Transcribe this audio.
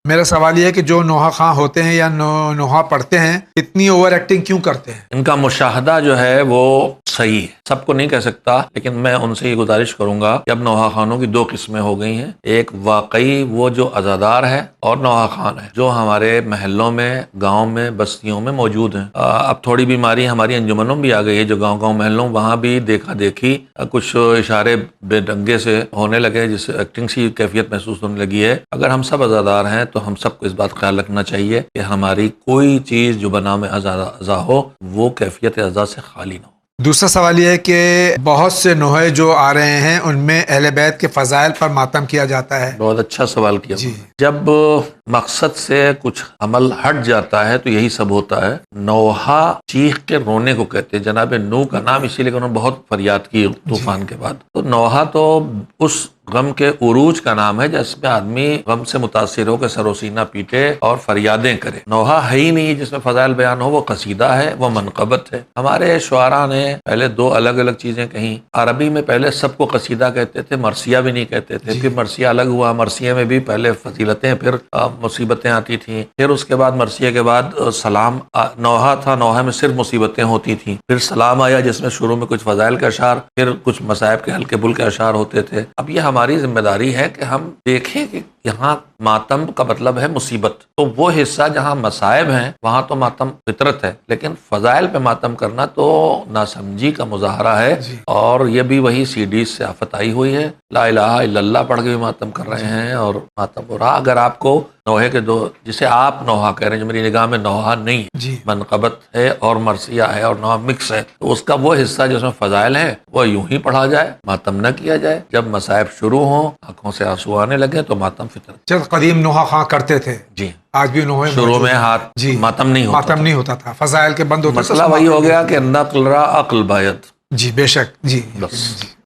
میرا سوال یہ ہے کہ جو نوحہ خواں ہوتے ہیں یا نوحہ پڑھتے ہیں اتنی اوور ایکٹنگ کیوں کرتے ہیں؟ ان کا مشاہدہ جو ہے وہ صحیح ہے، سب کو نہیں کہہ سکتا، لیکن میں ان سے یہ گزارش کروں گا کہ اب نوحہ خانوں کی دو قسمیں ہو گئی ہیں، ایک واقعی وہ جو عزادار ہے اور نوحہ خان ہے جو ہمارے محلوں میں، گاؤں میں، بستیوں میں موجود ہیں۔ اب تھوڑی بیماری ہماری انجمنوں بھی آ گئی ہے، جو گاؤں گاؤں محلوں وہاں بھی دیکھا دیکھی کچھ اشارے بے ڈنگے سے ہونے لگے، جس سے ایکٹنگ سی کیفیت محسوس ہونے لگی ہے۔ اگر ہم سب عزادار ہیں تو ہم سب کو اس بات خیال رکھنا چاہیے کہ ہماری کوئی چیز جو بنام عزا ہو وہ کیفیت عزا سے خالی نہ ہو۔ دوسرا سوال یہ ہے کہ بہت سے نوحے جو آ رہے ہیں ان میں اہل بیت کے فضائل پر ماتم کیا جاتا ہے۔ بہت اچھا سوال کیا جی۔ جب مقصد سے کچھ عمل ہٹ جاتا ہے تو یہی سب ہوتا ہے۔ نوحہ چیخ کے رونے کو کہتے ہیں، جناب نوح کا نام اسی لیے کہ انہوں نے بہت فریاد کی طوفان کے بعد۔ تو نوحہ تو اس غم کے عروج کا نام ہے جس میں آدمی غم سے متاثر ہو کے سر و سینہ پیٹے اور فریادیں کرے۔ نوحہ ہے ہی نہیں جس میں فضائل بیان ہو، وہ قصیدہ ہے، وہ منقبت ہے۔ ہمارے شعراء نے پہلے دو الگ الگ چیزیں کہیں۔ عربی میں پہلے سب کو قصیدہ کہتے تھے، مرثیہ بھی نہیں کہتے تھے، پھر مرثیہ الگ ہوا، مرثیہ میں بھی پہلے فضیلتیں پھر مصیبتیں آتی تھیں، پھر اس کے بعد مرثیہ کے بعد سلام۔ نوحہ تھا، نوحہ میں صرف مصیبتیں ہوتی تھیں، پھر سلام آیا جس میں شروع میں کچھ فضائل کے اشعار، پھر کچھ مصائب کے ہلکے بھلکے اشعار ہوتے تھے۔ اب یہ ہماری ذمہ داری ہے کہ ہم دیکھیں کہ یہاں ماتم کا مطلب ہے مصیبت، تو وہ حصہ جہاں مصائب ہیں وہاں تو ماتم فطرت ہے، لیکن فضائل پہ ماتم کرنا تو ناسمجھی کا مظاہرہ ہے۔ اور یہ بھی وہی سی ڈیز سے آفت آئی ہوئی ہے، لا الہ الا اللہ پڑھ کے بھی ماتم کر رہے ہیں اور ماتم ہو رہا۔ اگر آپ کو نوحے کے دو، جسے آپ نوحہ کہہ رہے ہیں، جو میری نگاہ میں نوحہ نہیں ہے، منقبت ہے اور مرثیہ ہے اور نوحہ مکس ہے، تو اس کا وہ حصہ جس میں فضائل ہے وہ یوں ہی پڑھا جائے، ماتم نہ کیا جائے۔ جب مصائب شروع ہوں، آنکھوں سے آنسو آنے لگے تو ماتم فطرت۔ چل قدیم نوحہ خواں کرتے تھے، جی، آج بھی نوحے شروع میں ہاتھ ماتم نہیں ہوتا تھا، فضائل کے بند ہوتے، مسئلہ وہی ہو گیا کہ نقل را عقل باید۔ جی بے شک، جی بس